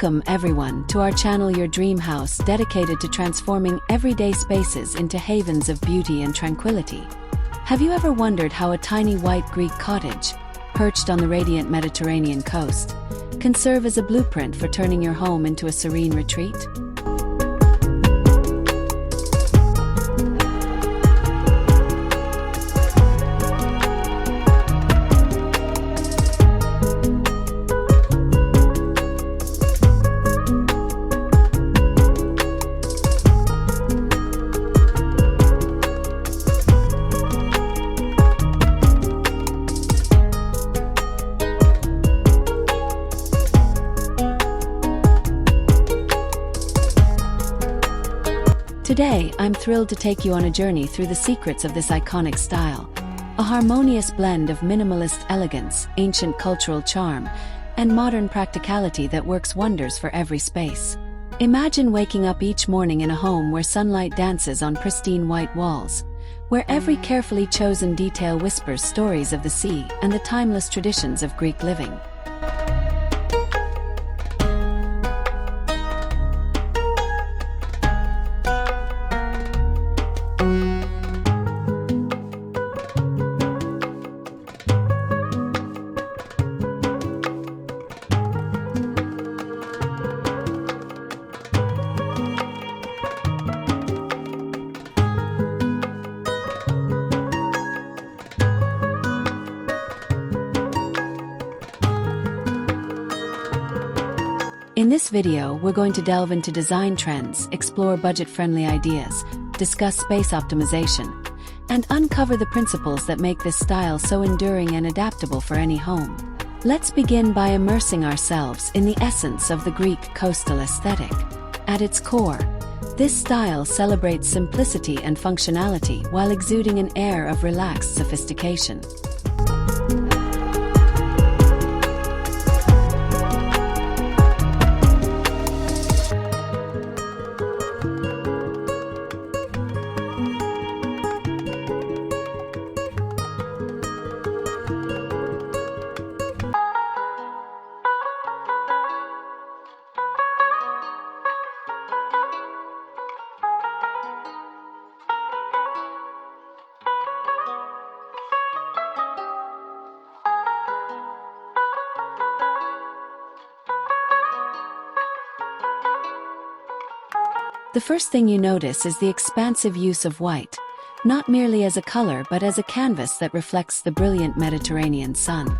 Welcome, everyone, to our channel Your Dream House, dedicated to transforming everyday spaces into havens of beauty and tranquility. Have you ever wondered how a tiny white Greek cottage, perched on the radiant Mediterranean coast, can serve as a blueprint for turning your home into a serene retreat? Today, I'm thrilled to take you on a journey through the secrets of this iconic style. A harmonious blend of minimalist elegance, ancient cultural charm, and modern practicality that works wonders for every space. Imagine waking up each morning in a home where sunlight dances on pristine white walls, where every carefully chosen detail whispers stories of the sea and the timeless traditions of Greek living. In this video, we're going to delve into design trends, explore budget-friendly ideas, discuss space optimization, and uncover the principles that make this style so enduring and adaptable for any home. Let's begin by immersing ourselves in the essence of the Greek coastal aesthetic. At its core, this style celebrates simplicity and functionality while exuding an air of relaxed sophistication. The first thing you notice is the expansive use of white, not merely as a color but as a canvas that reflects the brilliant Mediterranean sun.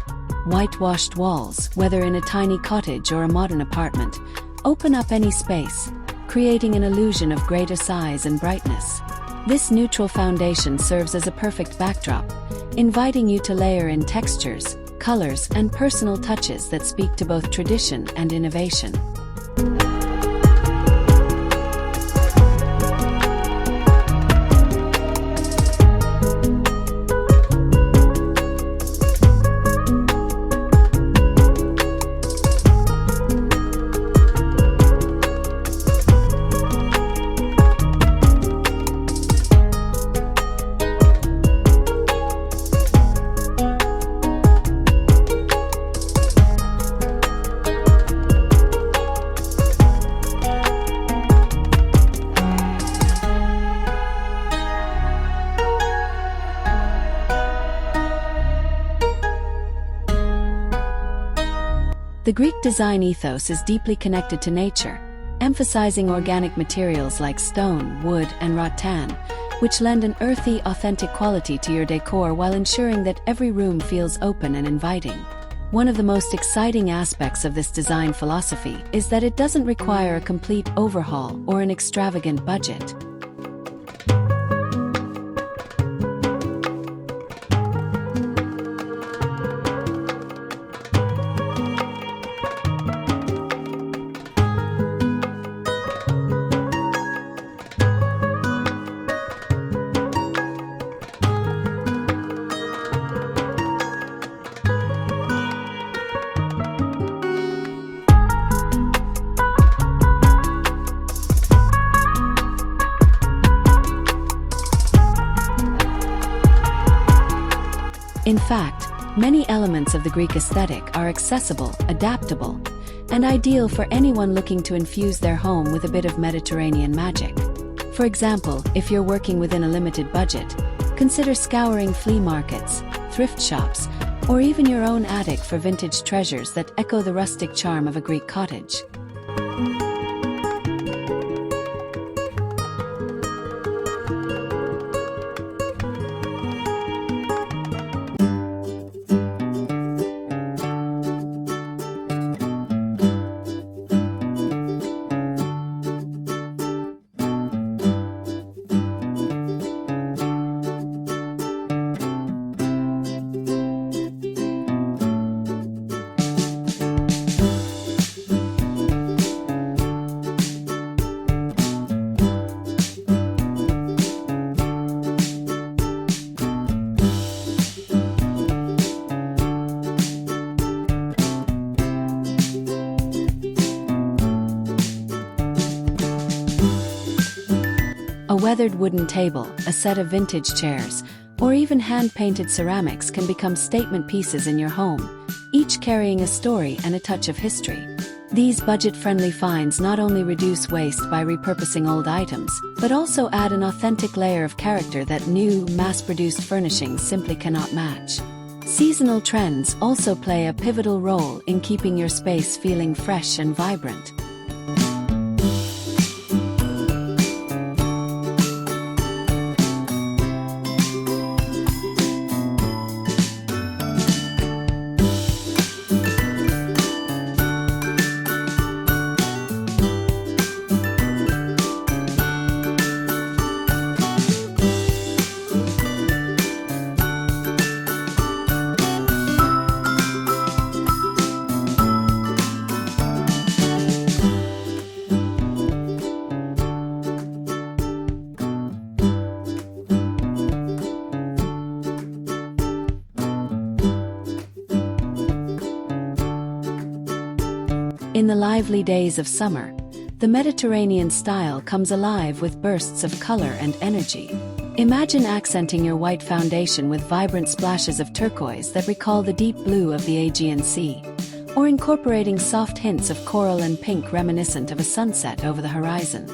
Whitewashed walls, whether in a tiny cottage or a modern apartment, open up any space, creating an illusion of greater size and brightness. This neutral foundation serves as a perfect backdrop, inviting you to layer in textures, colors, and personal touches that speak to both tradition and innovation. The Greek design ethos is deeply connected to nature, emphasizing organic materials like stone, wood, and rattan, which lend an earthy, authentic quality to your decor while ensuring that every room feels open and inviting. One of the most exciting aspects of this design philosophy is that it doesn't require a complete overhaul or an extravagant budget. In fact, many elements of the Greek aesthetic are accessible, adaptable, and ideal for anyone looking to infuse their home with a bit of Mediterranean magic. For example, if you're working within a limited budget, consider scouring flea markets, thrift shops, or even your own attic for vintage treasures that echo the rustic charm of a Greek cottage. A weathered wooden table, a set of vintage chairs, or even hand-painted ceramics can become statement pieces in your home, each carrying a story and a touch of history. These budget-friendly finds not only reduce waste by repurposing old items, but also add an authentic layer of character that new, mass-produced furnishings simply cannot match. Seasonal trends also play a pivotal role in keeping your space feeling fresh and vibrant. In the lively days of summer, the Mediterranean style comes alive with bursts of color and energy. Imagine accenting your white foundation with vibrant splashes of turquoise that recall the deep blue of the Aegean Sea, or incorporating soft hints of coral and pink reminiscent of a sunset over the horizon.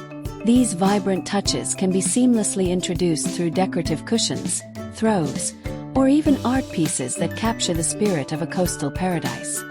These vibrant touches can be seamlessly introduced through decorative cushions, throws, or even art pieces that capture the spirit of a coastal paradise.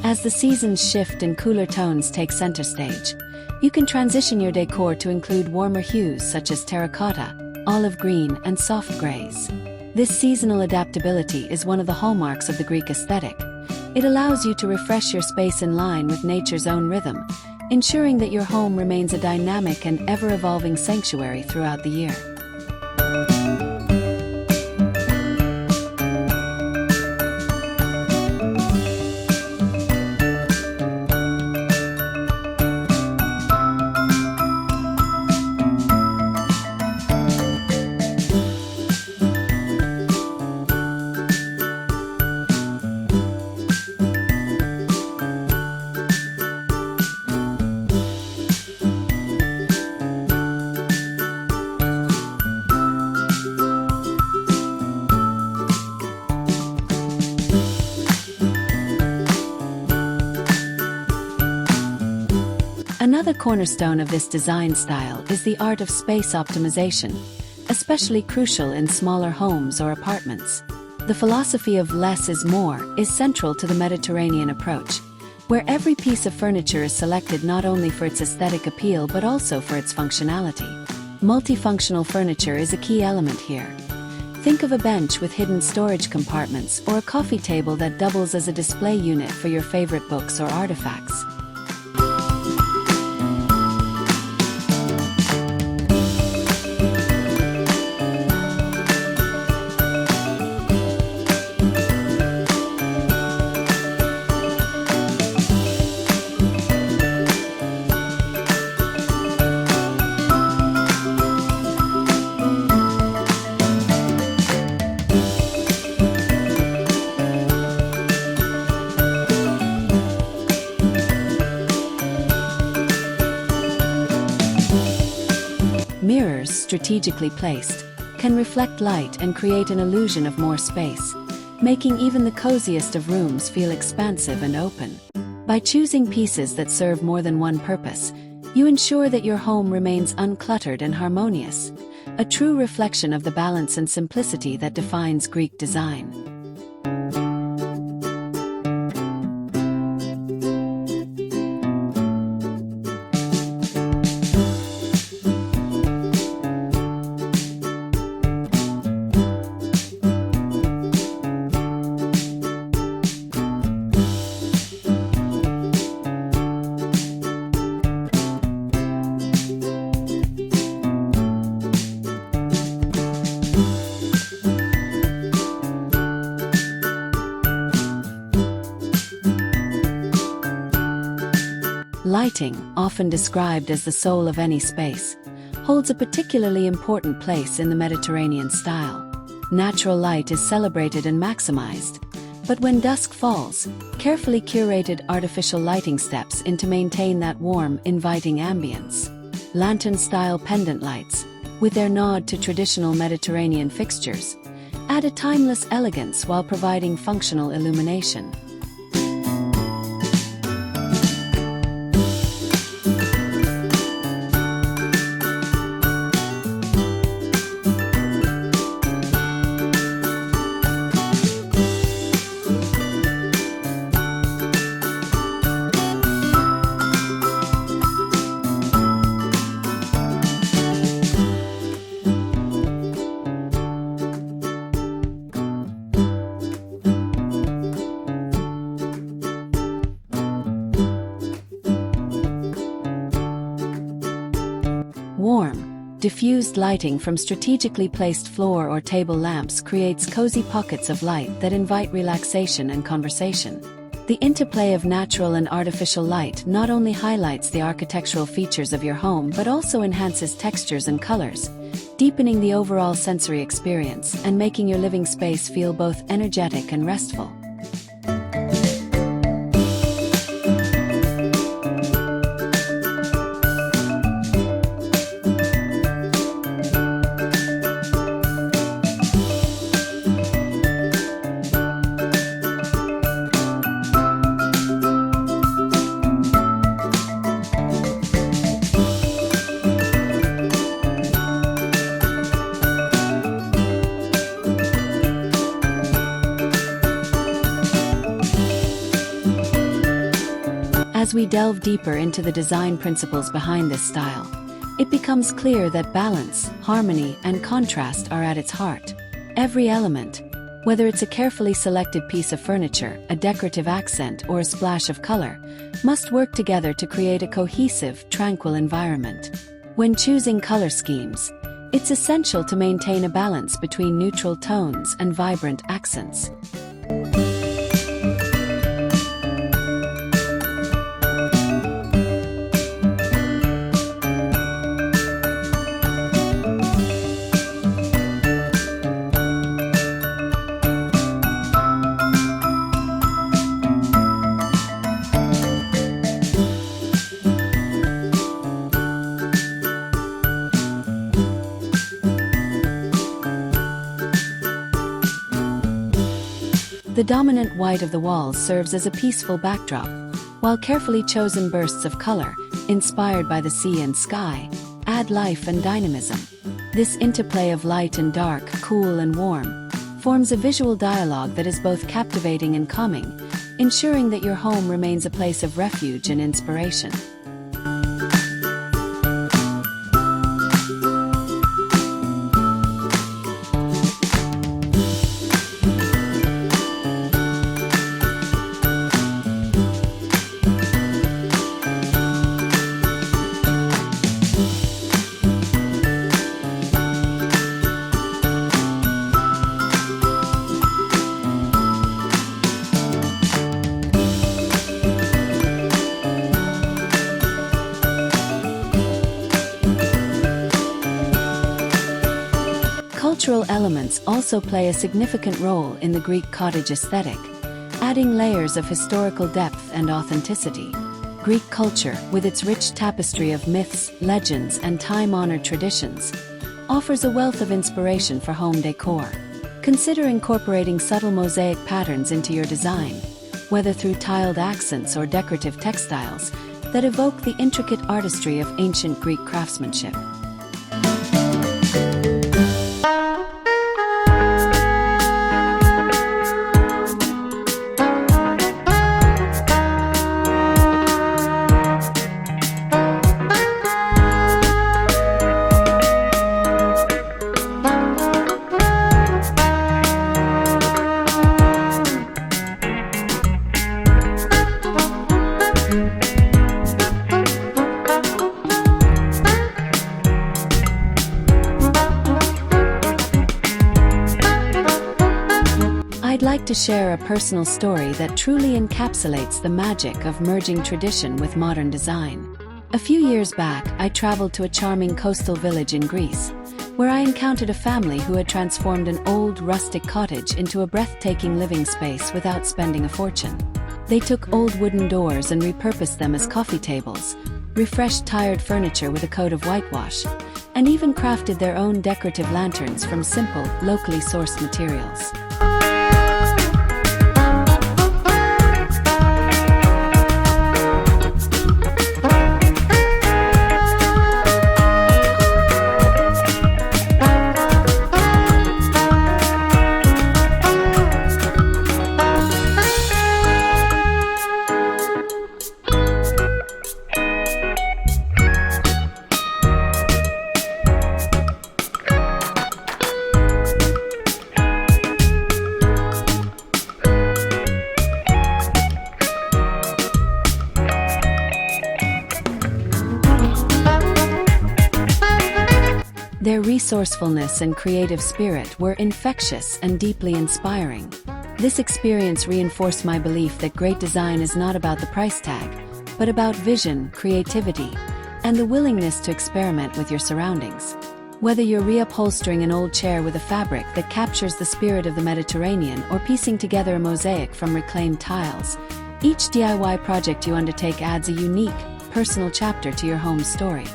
As the seasons shift and cooler tones take center stage, you can transition your decor to include warmer hues such as terracotta, olive green, and soft grays. This seasonal adaptability is one of the hallmarks of the Greek aesthetic. It allows you to refresh your space in line with nature's own rhythm, ensuring that your home remains a dynamic and ever-evolving sanctuary throughout the year. Another cornerstone of this design style is the art of space optimization, especially crucial in smaller homes or apartments. The philosophy of less is more is central to the Mediterranean approach, where every piece of furniture is selected not only for its aesthetic appeal but also for its functionality. Multifunctional furniture is a key element here. Think of a bench with hidden storage compartments or a coffee table that doubles as a display unit for your favorite books or artifacts. strategically placed, can reflect light and create an illusion of more space, making even the coziest of rooms feel expansive and open. By choosing pieces that serve more than one purpose, you ensure that your home remains uncluttered and harmonious, a true reflection of the balance and simplicity that defines Greek design. Lighting, often described as the soul of any space, holds a particularly important place in the Mediterranean style. Natural light is celebrated and maximized, but when dusk falls, carefully curated artificial lighting steps in to maintain that warm, inviting ambience. Lantern-style pendant lights, with their nod to traditional Mediterranean fixtures, add a timeless elegance while providing functional illumination. Warm, diffused lighting from strategically placed floor or table lamps creates cozy pockets of light that invite relaxation and conversation. The interplay of natural and artificial light not only highlights the architectural features of your home but also enhances textures and colors, deepening the overall sensory experience and making your living space feel both energetic and restful. As we delve deeper into the design principles behind this style, it becomes clear that balance, harmony, and contrast are at its heart. Every element, whether it's a carefully selected piece of furniture, a decorative accent, or a splash of color, must work together to create a cohesive, tranquil environment. When choosing color schemes, it's essential to maintain a balance between neutral tones and vibrant accents. The dominant white of the walls serves as a peaceful backdrop, while carefully chosen bursts of color, inspired by the sea and sky, add life and dynamism. This interplay of light and dark, cool and warm, forms a visual dialogue that is both captivating and calming, ensuring that your home remains a place of refuge and inspiration. Cultural elements also play a significant role in the Greek cottage aesthetic, adding layers of historical depth and authenticity. Greek culture, with its rich tapestry of myths, legends, and time-honored traditions, offers a wealth of inspiration for home decor. Consider incorporating subtle mosaic patterns into your design, whether through tiled accents or decorative textiles, that evoke the intricate artistry of ancient Greek craftsmanship. I'd like to share a personal story that truly encapsulates the magic of merging tradition with modern design. A few years back, I traveled to a charming coastal village in Greece, where I encountered a family who had transformed an old rustic cottage into a breathtaking living space without spending a fortune. They took old wooden doors and repurposed them as coffee tables, refreshed tired furniture with a coat of whitewash, and even crafted their own decorative lanterns from simple, locally sourced materials. Their resourcefulness and creative spirit were infectious and deeply inspiring. This experience reinforced my belief that great design is not about the price tag, but about vision, creativity, and the willingness to experiment with your surroundings. Whether you're reupholstering an old chair with a fabric that captures the spirit of the Mediterranean or piecing together a mosaic from reclaimed tiles, each DIY project you undertake adds a unique, personal chapter to your home's story.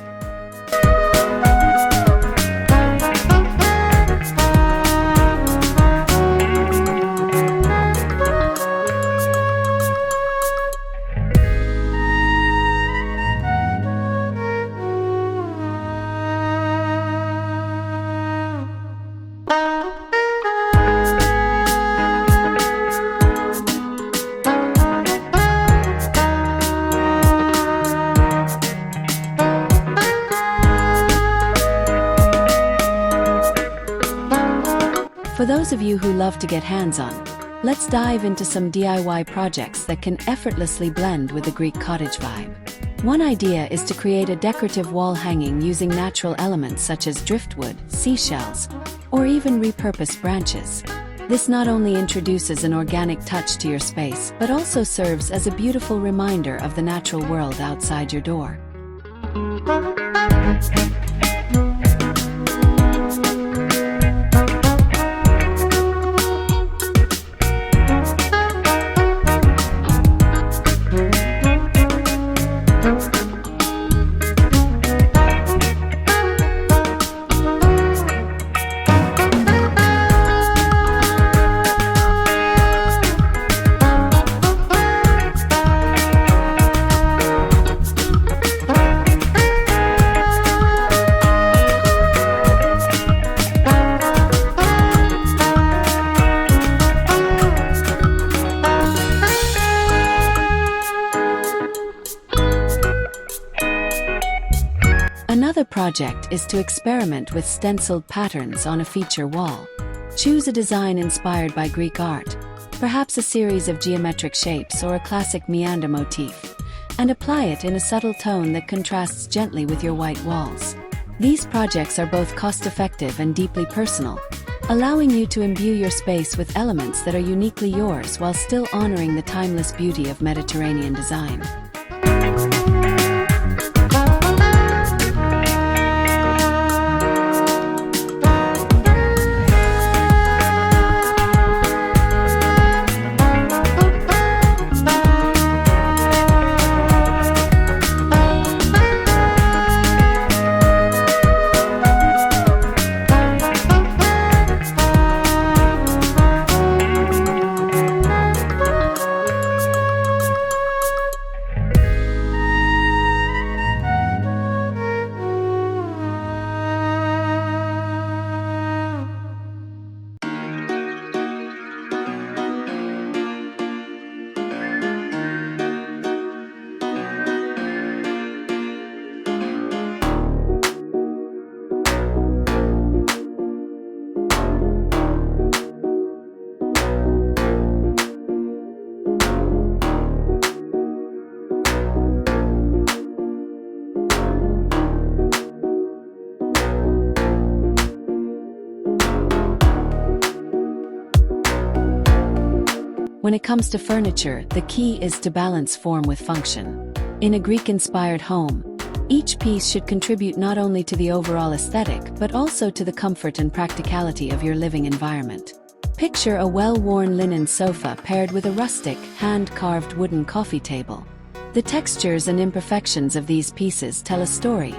For those of you who love to get hands-on, let's dive into some DIY projects that can effortlessly blend with the Greek cottage vibe. One idea is to create a decorative wall hanging using natural elements such as driftwood, seashells, or even repurposed branches. This not only introduces an organic touch to your space, but also serves as a beautiful reminder of the natural world outside your door. Another project is to experiment with stenciled patterns on a feature wall. Choose a design inspired by Greek art, perhaps a series of geometric shapes or a classic meander motif, and apply it in a subtle tone that contrasts gently with your white walls. These projects are both cost-effective and deeply personal, allowing you to imbue your space with elements that are uniquely yours while still honoring the timeless beauty of Mediterranean design. When it comes to furniture, the key is to balance form with function. In a Greek-inspired home, each piece should contribute not only to the overall aesthetic but also to the comfort and practicality of your living environment. Picture a well-worn linen sofa paired with a rustic, hand-carved wooden coffee table. The textures and imperfections of these pieces tell a story,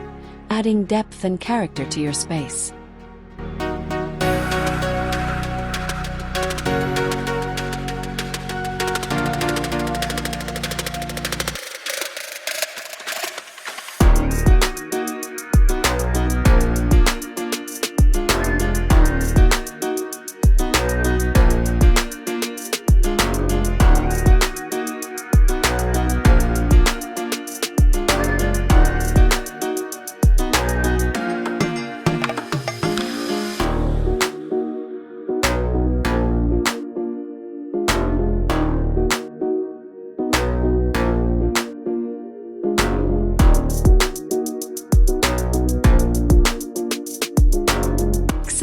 adding depth and character to your space.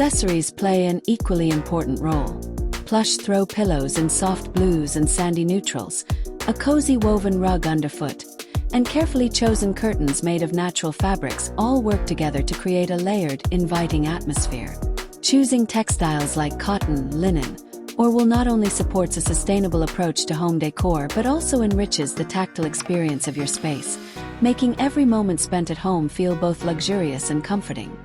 Accessories play an equally important role. Plush throw pillows in soft blues and sandy neutrals, a cozy woven rug underfoot, and carefully chosen curtains made of natural fabrics all work together to create a layered, inviting atmosphere. Choosing textiles like cotton, linen, or wool not only supports a sustainable approach to home decor but also enriches the tactile experience of your space, making every moment spent at home feel both luxurious and comforting.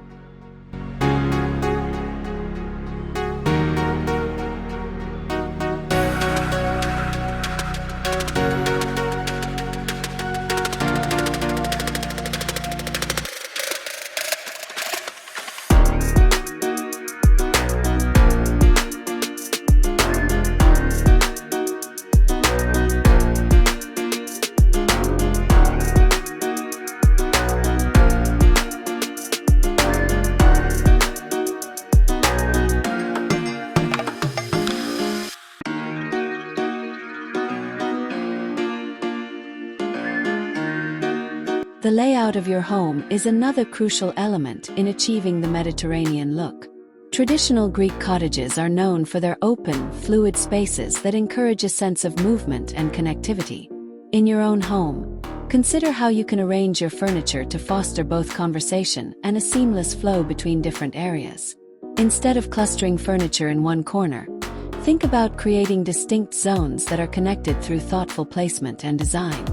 The layout of your home is another crucial element in achieving the Mediterranean look. Traditional Greek cottages are known for their open, fluid spaces that encourage a sense of movement and connectivity. In your own home, consider how you can arrange your furniture to foster both conversation and a seamless flow between different areas. Instead of clustering furniture in one corner, think about creating distinct zones that are connected through thoughtful placement and design.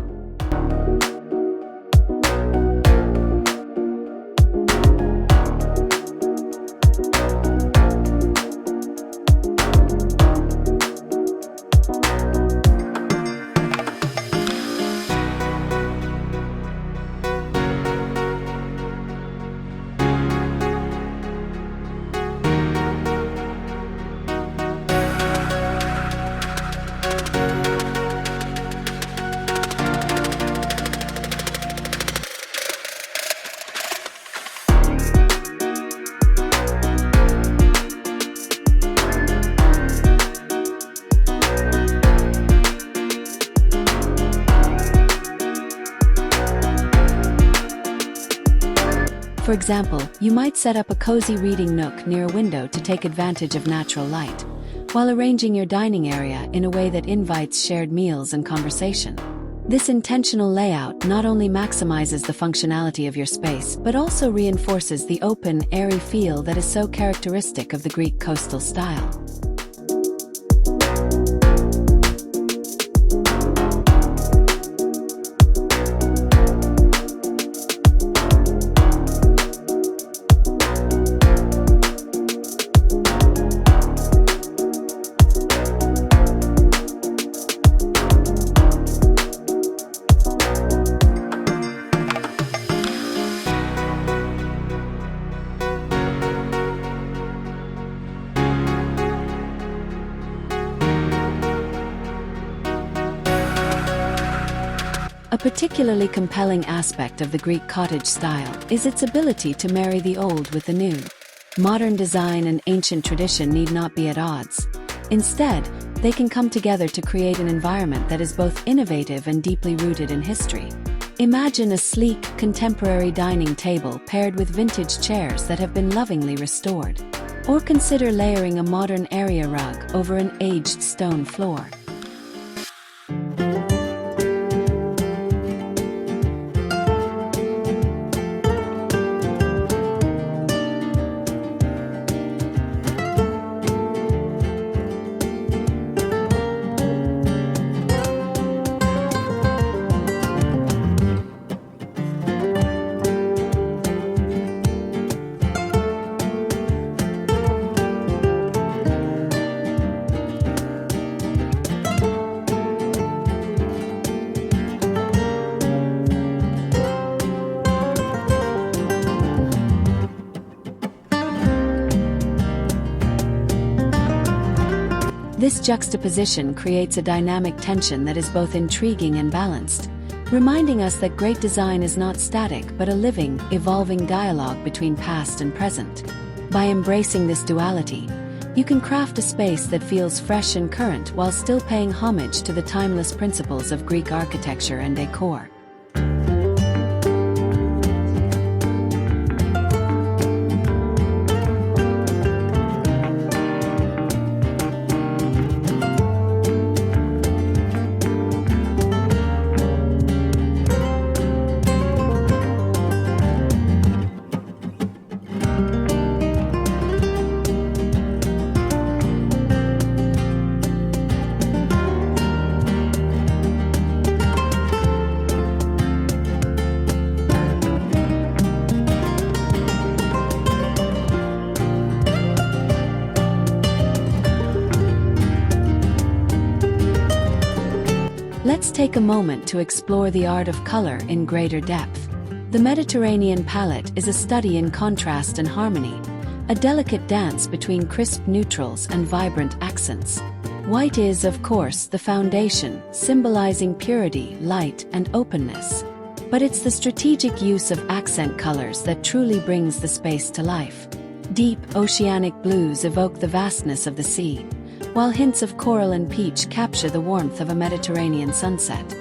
For example, you might set up a cozy reading nook near a window to take advantage of natural light, while arranging your dining area in a way that invites shared meals and conversation. This intentional layout not only maximizes the functionality of your space but also reinforces the open, airy feel that is so characteristic of the Greek coastal style. A particularly compelling aspect of the Greek cottage style is its ability to marry the old with the new. Modern design and ancient tradition need not be at odds. Instead, they can come together to create an environment that is both innovative and deeply rooted in history. Imagine a sleek, contemporary dining table paired with vintage chairs that have been lovingly restored. Or consider layering a modern area rug over an aged stone floor. This juxtaposition creates a dynamic tension that is both intriguing and balanced, reminding us that great design is not static but a living, evolving dialogue between past and present. By embracing this duality, you can craft a space that feels fresh and current while still paying homage to the timeless principles of Greek architecture and decor. Let's take a moment to explore the art of color in greater depth. The Mediterranean palette is a study in contrast and harmony, a delicate dance between crisp neutrals and vibrant accents. White is, of course, the foundation, symbolizing purity, light, and openness. But it's the strategic use of accent colors that truly brings the space to life. Deep, oceanic blues evoke the vastness of the sea, while hints of coral and peach capture the warmth of a Mediterranean sunset.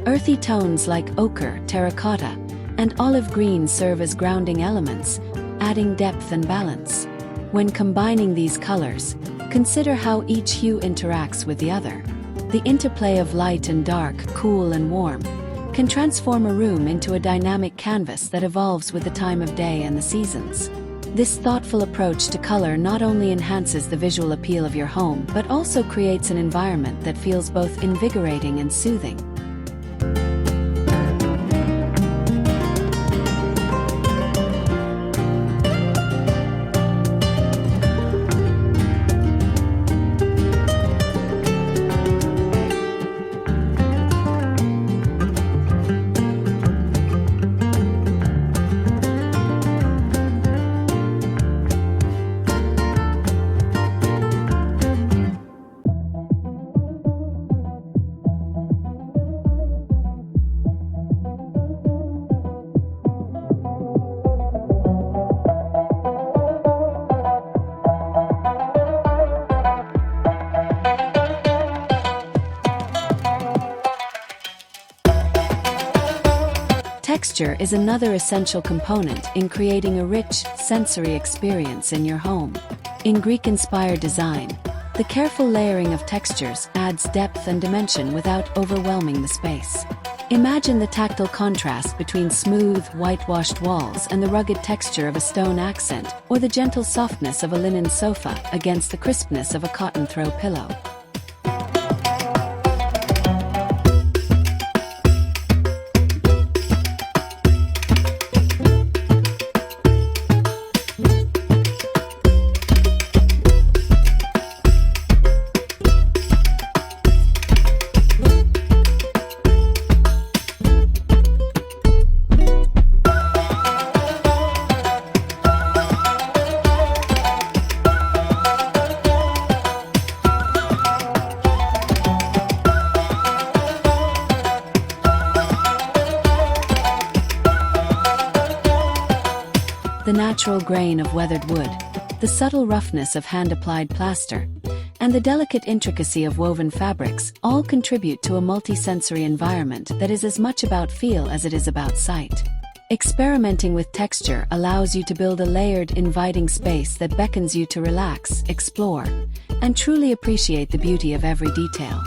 Earthy tones like ochre, terracotta, and olive green serve as grounding elements, adding depth and balance. When combining these colors, consider how each hue interacts with the other. The interplay of light and dark, cool and warm, can transform a room into a dynamic canvas that evolves with the time of day and the seasons. This thoughtful approach to color not only enhances the visual appeal of your home but also creates an environment that feels both invigorating and soothing. Texture is another essential component in creating a rich, sensory experience in your home. In Greek-inspired design, the careful layering of textures adds depth and dimension without overwhelming the space. Imagine the tactile contrast between smooth, whitewashed walls and the rugged texture of a stone accent, or the gentle softness of a linen sofa against the crispness of a cotton throw pillow. The natural grain of weathered wood, the subtle roughness of hand-applied plaster, and the delicate intricacy of woven fabrics all contribute to a multi-sensory environment that is as much about feel as it is about sight. Experimenting with texture allows you to build a layered, inviting space that beckons you to relax, explore, and truly appreciate the beauty of every detail.